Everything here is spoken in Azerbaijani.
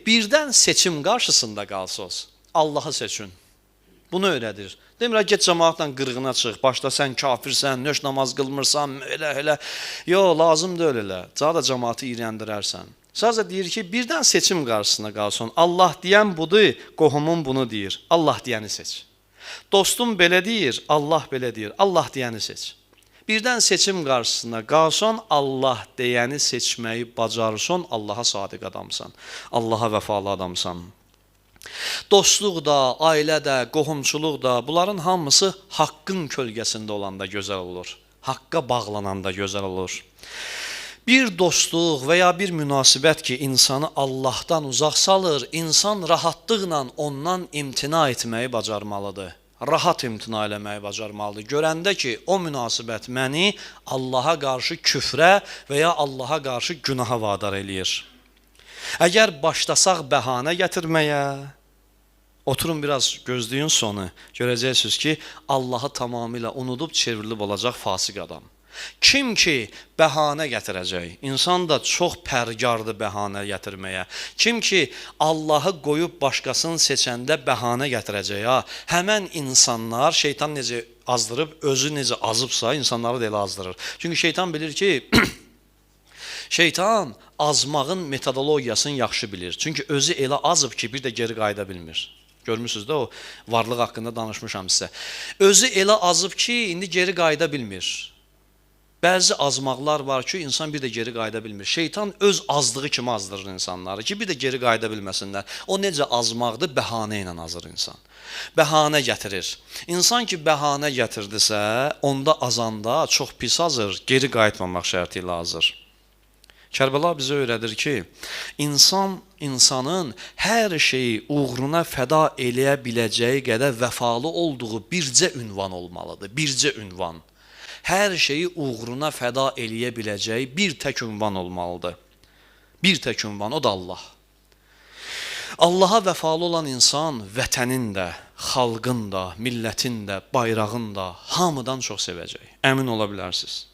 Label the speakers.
Speaker 1: birdən seçim qarşısında qalsınız, Allahı seçin. Bunu öyrədir. Demirəm, get cəmaatla qırğına çıx, başda sən kafirsən, nöş namaz qılmırsan, elə. Yox, lazım deyil elə. Daha da cəmaatı iyrəndirərsən. Sadəcə deyir ki, birdən seçim qarşısına qalsın. Allah deyən budur, qohumun bunu deyir. Allah deyəni seç. Dostum belə deyir, Allah belə deyir. Allah deyəni seç. Birdən seçim qarşısına qalsan, Allah deyəni seçməyi bacarırsan, Allaha sadiq adamsan, Allaha vəfalı adamsan. Dostluq da, ailə də, qohumçuluq da, bunların hamısı haqqın kölgəsində olanda gözəl olur. Haqqa bağlananda gözəl olur. Bir dostluq və ya bir münasibət ki, insanı Allahdan uzaq salır, insan rahatlıqla ondan imtina etməyi bacarmalıdır. Rahat imtina eləməyi bacarmalıdır. Görəndə ki, o münasibət məni Allaha qarşı küfrə və ya Allaha qarşı günaha vadar eləyir. Əgər başlasaq bəhanə gətirməyə, oturun biraz gözləyin sonu, görəcəksiniz ki, Allahı tamamilə unudub çevrilib olacaq fasiq adam. Kim ki bəhanə gətirəcək, insan da çox pərgardır bəhanə gətirməyə. Kim ki Allahı qoyub başqasını seçəndə bəhanə gətirəcək, həmən insanlar şeytan necə azdırıb, özü necə azıbsa, insanları da elə azdırır. Çünki şeytan bilir ki, şeytan azmağın metodologiyasını yaxşı bilir. Çünki özü elə azıb ki, bir də geri qayıda bilmir. Görmürsünüz də o varlıq haqqında danışmışam sizə. Özü elə azıb ki, indi geri qayıda bilmir. Bəzi azmaqlar var ki, insan bir də geri qayıda bilmir. Şeytan öz azlığı kimi azdırır insanları ki, bir də geri qayıda bilməsinlər. O necə azmaqdır? Bəhanə ilə azır insan. Bəhanə gətirir. İnsan ki, bəhanə gətirdisə, onda azanda çox pis azır, geri qayıtmamaq şərti ilə azır. Kərbəla bizə öyrədir ki, insanın hər şeyi uğruna fəda eləyə biləcəyi qədər vəfalı olduğu bircə ünvan olmalıdır. Bircə ünvan. Hər şeyi uğruna fəda eləyə biləcəyi bir tək ünvan olmalıdır. Bir tək ünvan, o da Allah. Allaha vəfalı olan insan vətənin də, xalqın da, millətin də, bayrağın da hamıdan çox sevəcək. Əmin ola bilərsiniz.